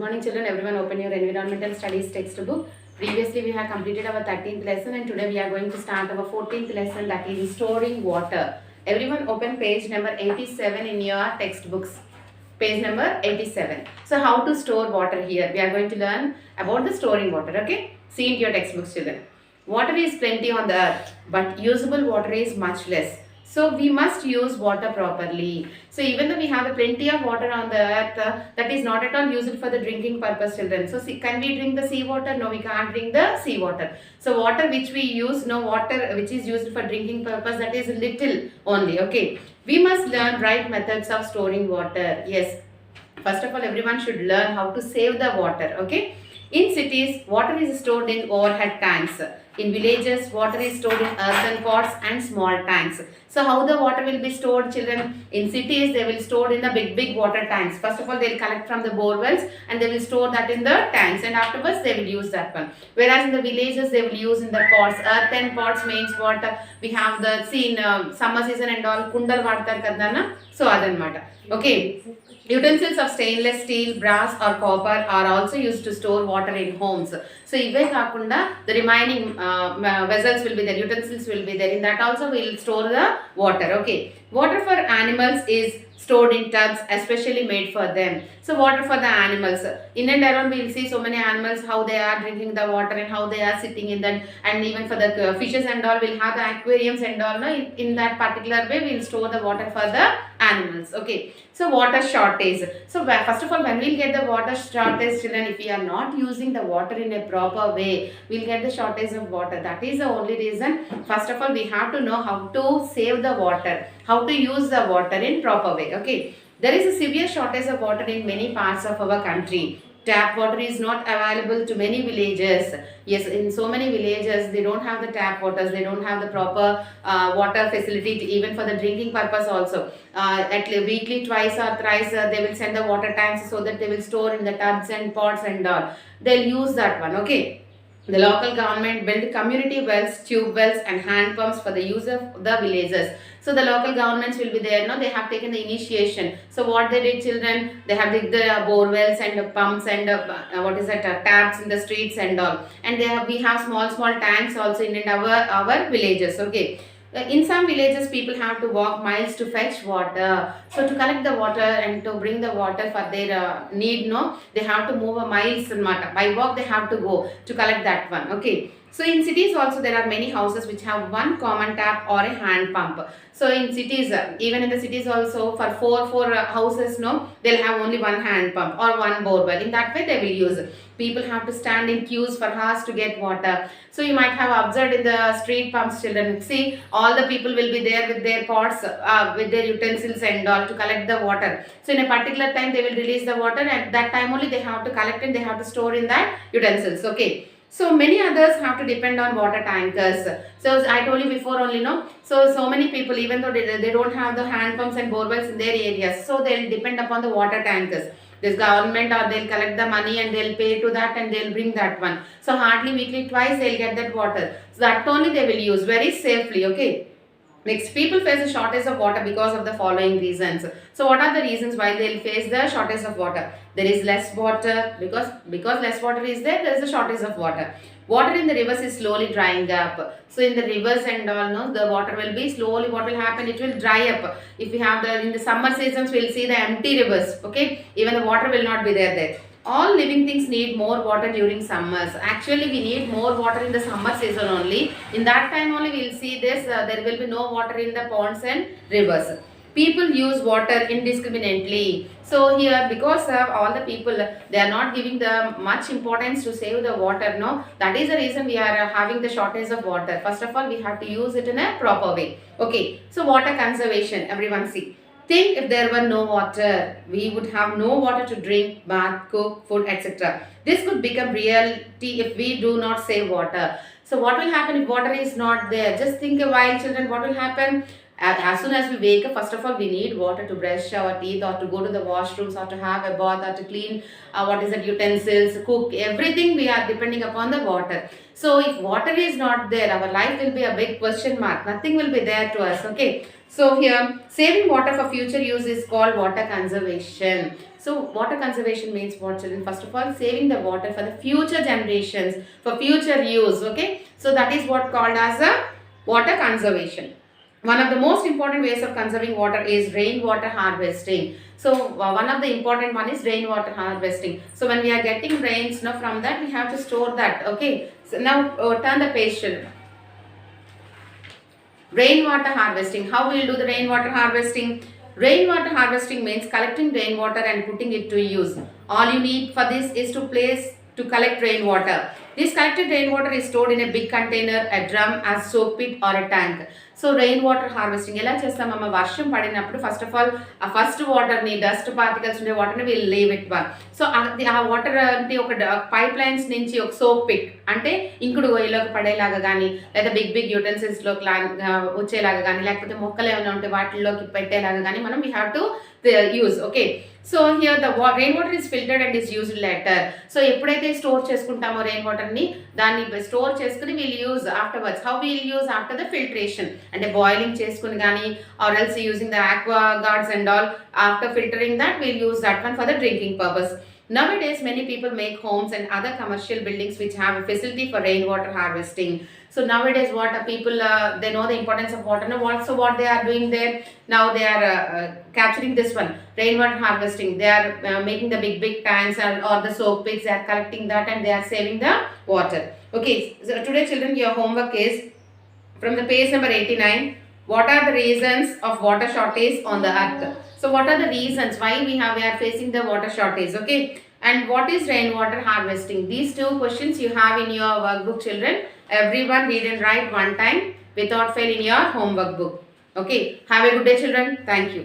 morning children, everyone open your environmental studies textbook. Previously we have completed our 13th lesson and today we are going to start our 14th lesson, that is storing water. Everyone open page number 87 in your textbooks. Page number 87. So how to store water here? We are going to learn about the storing water, okay? See in your textbooks children. Water is plenty on the earth but usable water is much less. So we must use water properly. So even though we have a plenty of water on the earth, that is not at all used for the drinking purpose children. So can we drink the sea water? No, we can't drink the sea water. So water which we use, no, water which is used for drinking purpose, that is little only, okay. We must learn right methods of storing water. Yes, first of all everyone should learn how to save the water, okay. In cities, water is stored in overhead tanks. In villages, water is stored in earthen pots and small tanks. So how the water will be stored, children? In cities, they will store in the big water tanks. First of all, they will collect from the bore wells and they will store that in the tanks, and afterwards they will use that one. Whereas in the villages, they will use in the pots. Earthen pots means what? We have the, see in summer season and all, kundal vaadtar kadana. So adanmata. Okay. Utensils of stainless steel, brass or copper are also used to store water in homes. So ive kaakunda the remaining vessels will be there, utensils will be there. In that also we will store the water. Okay. Water for animals is stored in tubs especially made for them. So water for the animals. In and around we will see so many animals, how they are drinking the water and how they are sitting in that, and even for the fishes and all, we will have the aquariums and all. No? In that particular way we will store the water for the animals. Okay. So water shortage. So first of all, when we will get the water shortage, children, if we are not using the water in a proper way, we will get the shortage of water. That is the only reason. First of all, we have to know how to save the water, how to use the water in proper way. Okay. There is a severe shortage of water in many parts of our country. Tap water is not available to many villages. Yes, in so many villages, they don't have the tap waters. They don't have the proper water facility even for the drinking purpose also. At weekly twice or thrice, they will send the water tanks so that they will store in the tubs and pots and all. They'll use that one, okay. The local government built community wells, tube wells and hand pumps for the use of the villages. So the local governments will be there, no? They have taken the initiation. So what they did, children, they have digged the bore wells and pumps and taps in the streets and all. And we have small tanks also in our villages, okay. In some villages, people have to walk miles to fetch water. So to collect the water and to bring the water for their need, no, they have to move a miles by walk. They have to go to collect that one. Okay. So in cities also there are many houses which have one common tap or a hand pump. So in cities, even in the cities also, for four houses, no, they'll have only one hand pump or one bore well. In that way they will use. People have to stand in queues for hours to get water. So you might have observed in the street pumps, children. See, all the people will be there with their pots, with their utensils and all to collect the water. So in a particular time they will release the water, and at that time only they have to collect and they have to store in that utensils. Okay. So many others have to depend on water tankers. So I told you before only, no. So many people, even though they don't have the hand pumps and borewells in their areas, so they'll depend upon the water tankers. This government, or they'll collect the money and they'll pay to that and they'll bring that one. So hardly weekly twice they'll get that water. So that only they will use very safely. Okay. Next, people face a shortage of water because of the following reasons. So what are the reasons why they will face the shortage of water? There is less water, because less water is there is a shortage of water. Water in the rivers is slowly drying up. So in the rivers and all, no, the water will be slowly, what will happen? It will dry up. If we have in the summer seasons, we will see the empty rivers. Okay, even the water will not be there. All living things need more water during summers. Actually, we need more water in the summer season only. In that time only we will see this, there will be no water in the ponds and rivers. People use water indiscriminately. So here, because of all the people, they are not giving the much importance to save the water, no. That is the reason we are having the shortage of water. First of all, we have to use it in a proper way. Okay, so water conservation, everyone see. Think if there were no water, we would have no water to drink, bath, cook, food, etc. This could become reality if we do not save water. So what will happen if water is not there? Just think a while, children, what will happen? As soon as we wake up, first of all, we need water to brush our teeth or to go to the washrooms or to have a bath or to clean utensils, cook, everything we are depending upon the water. So if water is not there, our life will be a big question mark. Nothing will be there to us. Okay. So here, saving water for future use is called water conservation. So water conservation means what, children? First of all, saving the water for the future generations, for future use. Okay. So that is what called as a water conservation. One of the most important ways of conserving water is rainwater harvesting. So one of the important one is rainwater harvesting. So when we are getting rains, from that we have to store that. Okay. So now turn the page, children. Rainwater harvesting. How we will do the rainwater harvesting? Rainwater harvesting means collecting rainwater and putting it to use. All you need for this is to collect rainwater. This collected rainwater is stored in a big container, a drum, a soak pit or a tank. So rainwater harvesting ఎలా చేస్తామమ్మ? వర్షం పడినప్పుడు first of all ఆ first వాటర్ని, dust particles ఉండే వాటర్ని వీళ్ళు leave it one. So ఆ water అంటే ఒక పైప్ లైన్స్ నుంచి ఒక సోప్ పిట్ అంటే ఇంకుడు గొయ్యిలోకి పడేలాగా కానీ, లేదా బిగ్ బిగ్ యూటెన్సిల్స్లోకి వచ్చేలాగా కానీ, లేకపోతే మొక్కలు ఏమైనా ఉంటే వాటిల్లోకి పెట్టేలాగా కానీ మనం we have to use. Okay. So here the rainwater is filtered and is used later. So ఎప్పుడైతే స్టోర్ చేసుకుంటామో రెయిన్ వాటర్ని, దాన్ని స్టోర్ చేసుకుని we'll use afterwards. How we'll use after the filtration, అంటే బాయిలింగ్ చేసుకుని కానీ, or else using the aqua guards and all. After filtering that, we'll use that one for the drinking purpose. Nowadays, many people make homes and other commercial buildings which have a facility for rainwater harvesting. So nowadays, what people they know the importance of water. Now, also what they are doing there now, they are capturing this one rainwater harvesting. They are making the big tanks or the soak pits. They are collecting that and they are saving the water. Okay. So today, children, your homework is from the page number 89. What are the reasons of water shortage on the earth? So what are the reasons why we are facing the water shortage? Okay. And what is rainwater harvesting? These two questions you have in your workbook, children. Everyone read and write one time without fail in your homework book. Okay. Have a good day, children. Thank you.